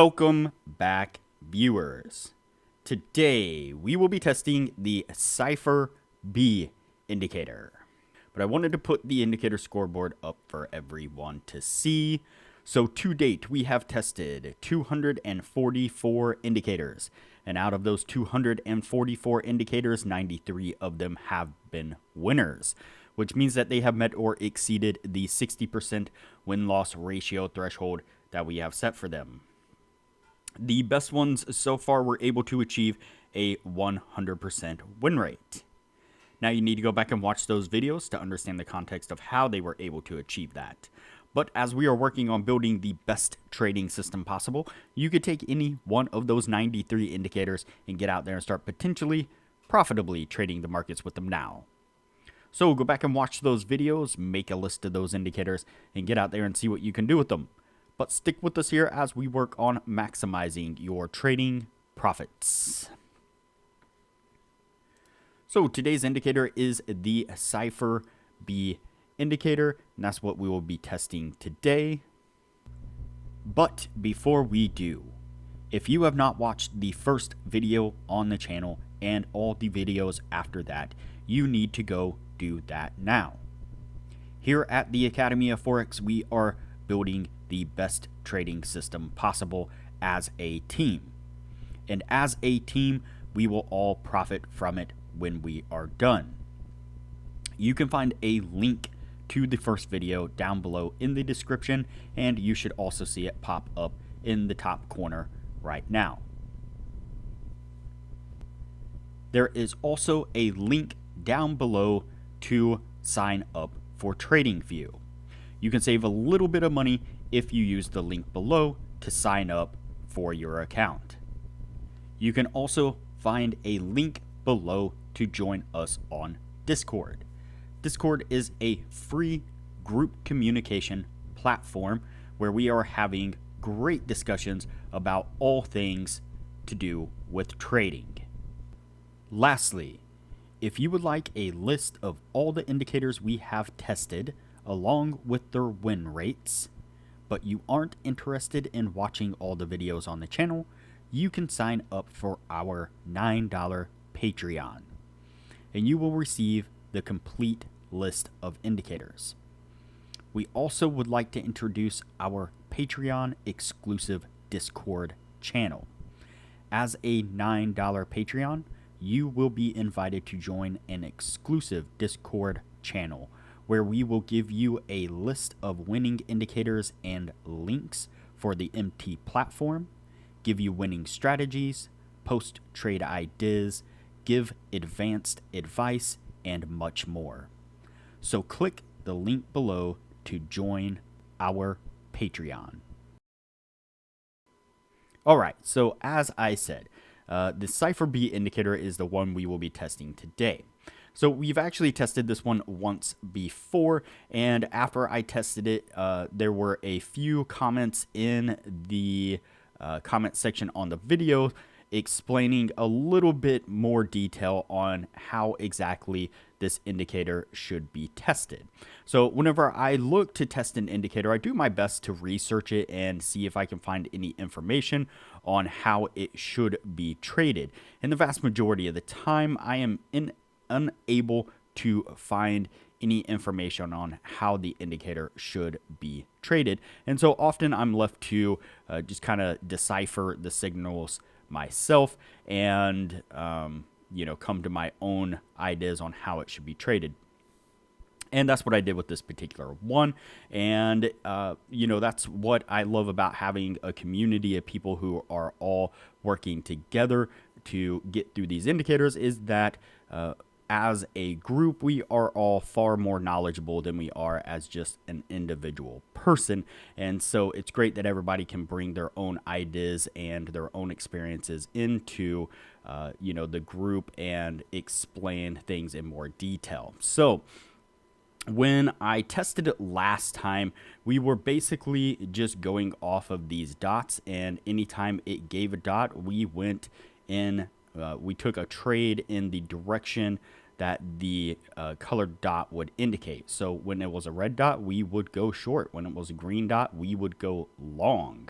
Welcome back, viewers. Today we will be testing the Cipher B indicator, but I wanted to put the indicator scoreboard up for everyone to see. So to date we have tested 244 indicators, and out of those 244 indicators, 93 of them have been winners, which means that they have met or exceeded the 60% win-loss ratio threshold that we have set for them. The best ones so far were able to achieve a 100% win rate. Now you need to go back and watch those videos to understand the context of how they were able to achieve that. But as we are working on building the best trading system possible, you could take any one of those 93 indicators and get out there and start potentially profitably trading the markets with them now. So go back and watch those videos, make a list of those indicators, and get out there and see what you can do with them. But stick with us here as we work on maximizing your trading profits. So today's indicator is the Cipher B indicator, and that's what we will be testing today. But before we do, if you have not watched the first video on the channel and all the videos after that, you need to go do that now. Here at the Academy of Forex, we are building the best trading system possible as a team. And as a team, we will all profit from it when we are done. You can find a link to the first video down below in the description, and you should also see it pop up in the top corner right now. There is also a link down below to sign up for TradingView. You can save a little bit of money if you use the link below to sign up for your account. You can also find a link below to join us on Discord. Discord is a free group communication platform where we are having great discussions about all things to do with trading. Lastly, if you would like a list of all the indicators we have tested along with their win rates, but you aren't interested in watching all the videos on the channel, you can sign up for our $9 Patreon, and you will receive the complete list of indicators. We also would like to introduce our Patreon exclusive Discord channel. As a $9 Patreon, you will be invited to join an exclusive Discord channel where we will give you a list of winning indicators and links for the MT platform, give you winning strategies, post trade ideas, give advanced advice, and much more. So click the link below to join our Patreon. Alright, so as I said, the Cipher B indicator is the one we will be testing today. So we've actually tested this one once before, and after I tested it, there were a few comments in the comment section on the video explaining a little bit more detail on how exactly this indicator should be tested. So whenever I look to test an indicator, I do my best to research it and see if I can find any information on how it should be traded. And the vast majority of the time, I am unable to find any information on how the indicator should be traded. And so often I'm left to just kind of decipher the signals myself and come to my own ideas on how it should be traded. And that's what I did with this particular one. And, that's what I love about having a community of people who are all working together to get through these indicators, is that as a group, we are all far more knowledgeable than we are as just an individual person. And so it's great that everybody can bring their own ideas and their own experiences into, the group and explain things in more detail. So when I tested it last time, we were basically just going off of these dots, and anytime it gave a dot, we went in, we took a trade in the direction that the colored dot would indicate. So when it was a red dot, we would go short. When it was a green dot, we would go long.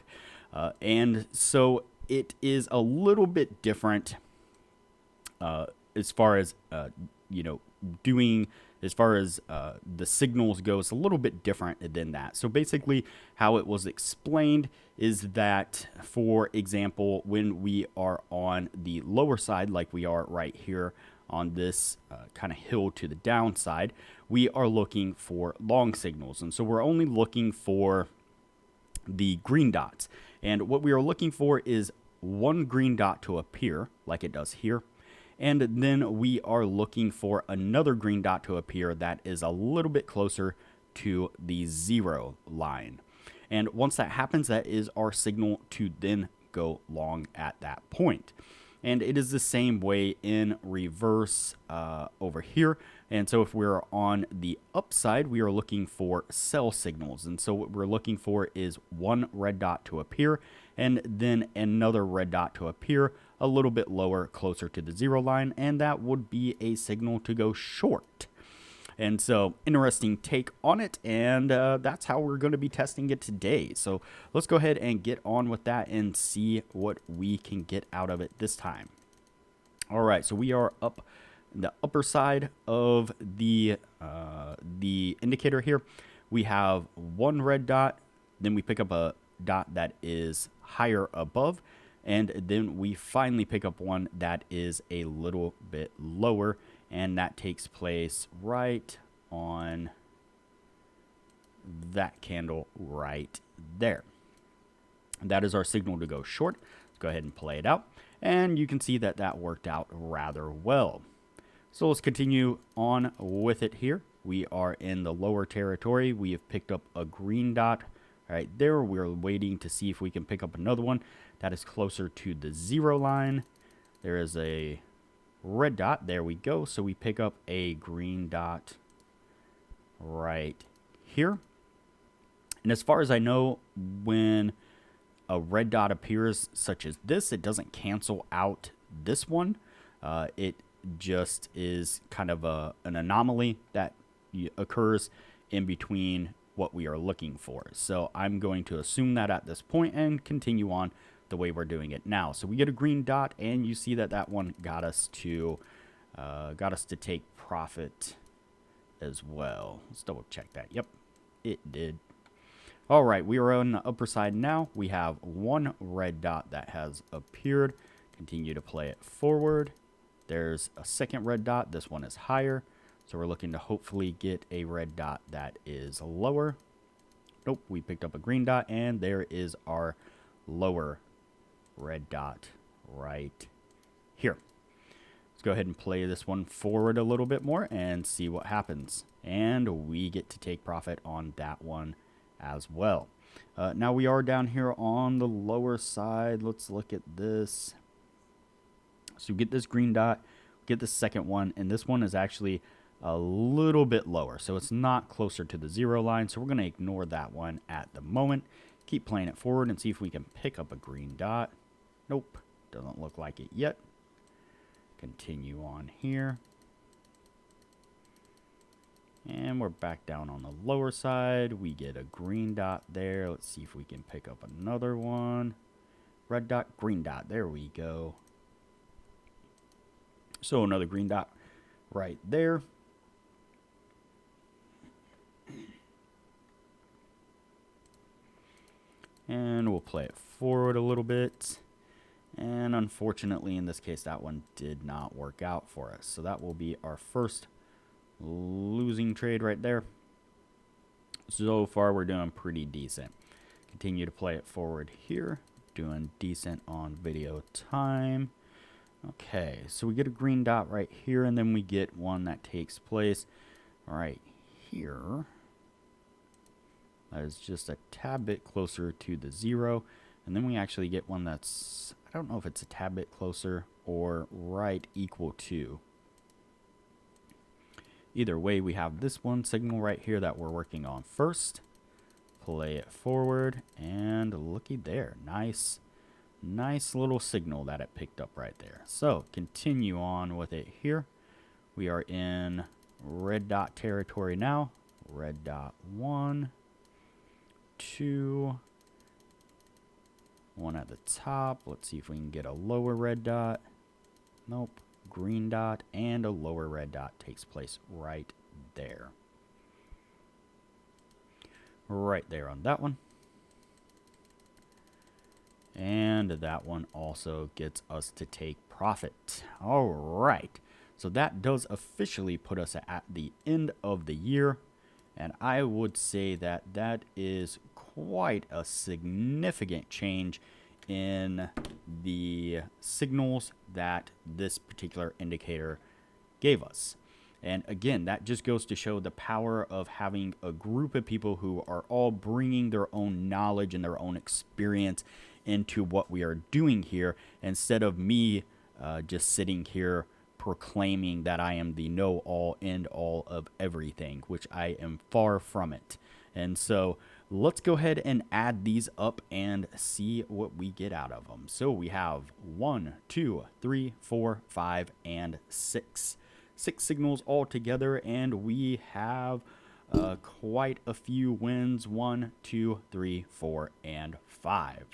And so it is a little bit different as far as, you know, doing, as far as the signals go. It's a little bit different than that. So basically how it was explained is that, for example, when we are on the lower side, like we are right here on this kind of hill to the downside, we are looking for long signals. And so we're only looking for the green dots. And what we are looking for is one green dot to appear, like it does here. And then we are looking for another green dot to appear that is a little bit closer to the 0 line. And once that happens, that is our signal to then go long at that point. And it is the same way in reverse over here. And so if we're on the upside, we are looking for sell signals. And so what we're looking for is one red dot to appear and then another red dot to appear a little bit lower, closer to the 0 line. And that would be a signal to go short. And so, interesting take on it, and that's how we're going to be testing it today. So let's go ahead and get on with that and see what we can get out of it this time. All right, so we are up the upper side of the indicator here. We have one red dot, then we pick up a dot that is higher above, and then we finally pick up one that is a little bit lower. And that takes place right on that candle right there. That is our signal to go short. Let's go ahead and play it out. And you can see that that worked out rather well. So let's continue on with it here. We are in the lower territory. We have picked up a green dot right there. We're waiting to see if we can pick up another one that is closer to the 0 line. There is a red dot. There we go. So we pick up a green dot right here. And as far as I know, when a red dot appears such as this, it doesn't cancel out this one. It just is kind of an anomaly that occurs in between what we are looking for. So I'm going to assume that at this point and continue on the way we're doing it now. So we get a green dot, and you see that that one got us to take profit as well. Let's double check that. Yep, it did. All right, we are on the upper side now. We have one red dot that has appeared. Continue to play it forward. There's a second red dot. This one is higher. So we're looking to hopefully get a red dot that is lower. Nope, we picked up a green dot, and there is our lower red dot right here. Let's go ahead and play this one forward a little bit more and see what happens. And we get to take profit on that one as well. Now we are down here on the lower side. Let's look at this. So get this green dot, get the second one, and this one is actually a little bit lower. So it's not closer to the 0 line. So we're going to ignore that one at the moment. Keep playing it forward and see if we can pick up a green dot. Nope, doesn't look like it yet. Continue on here. And we're back down on the lower side. We get a green dot there. Let's see if we can pick up another one. Red dot, green dot. There we go. So another green dot right there. And we'll play it forward a little bit. And unfortunately, in this case, that one did not work out for us. So that will be our first losing trade right there. So far, we're doing pretty decent. Continue to play it forward here. Doing decent on video time. Okay, so we get a green dot right here, and then we get one that takes place right here. That is just a tad bit closer to the 0. And then we actually get one that's, I don't know if it's a tad bit closer or right equal to. Either way, we have this one signal right here that we're working on first. Play it forward, and looky there. Nice little signal that it picked up right there. So continue on with it here. We are in red dot territory now. Red dot 1, 2, one at the top. Let's see if we can get a lower red dot. Nope. Green dot and a lower red dot takes place right there. Right there on that one. And that one also gets us to take profit. All right. So that does officially put us at the end of the year. And I would say that that is quite a significant change in the signals that this particular indicator gave us. And again, that just goes to show the power of having a group of people who are all bringing their own knowledge and their own experience into what we are doing here, instead of me just sitting here proclaiming that I am the know-all, end-all of everything, which I am far from it. And so let's go ahead and add these up and see what we get out of them. So we have 1, 2, 3, 4, 5, and 6. 6 signals all together, and we have quite a few wins. 1, 2, 3, 4, and 5.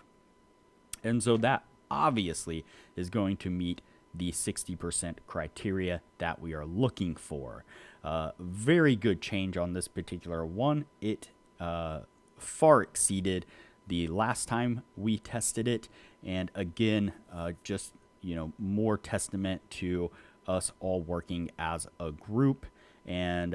And so that obviously is going to meet the 60% criteria that we are looking for. Very good change on this particular one. It far exceeded the last time we tested it, and again, just more testament to us all working as a group, and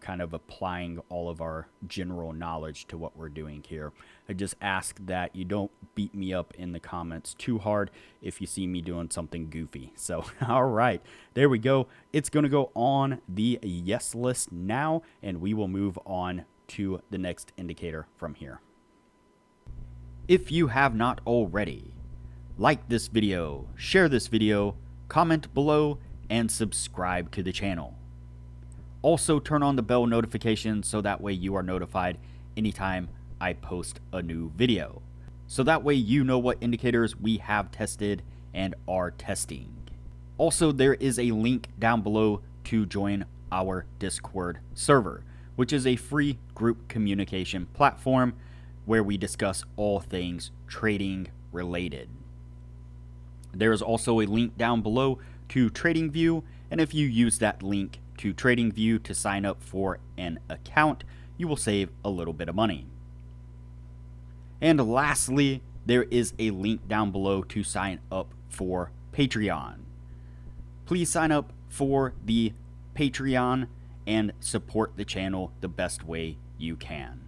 kind of applying all of our general knowledge to what we're doing here. I just ask that you don't beat me up in the comments too hard if you see me doing something goofy. So all right, there we go. It's going to go on the yes list now, and we will move on to the next indicator from here. If you have not already, like this video, share this video, comment below, and subscribe to the channel. Also turn on the bell notification so that way you are notified anytime I post a new video. So that way you know what indicators we have tested and are testing. Also, there is a link down below to join our Discord server, which is a free group communication platform where we discuss all things trading related. There is also a link down below to TradingView, and if you use that link to TradingView to sign up for an account, you will save a little bit of money. And lastly, there is a link down below to sign up for Patreon. Please sign up for the Patreon and support the channel the best way you can.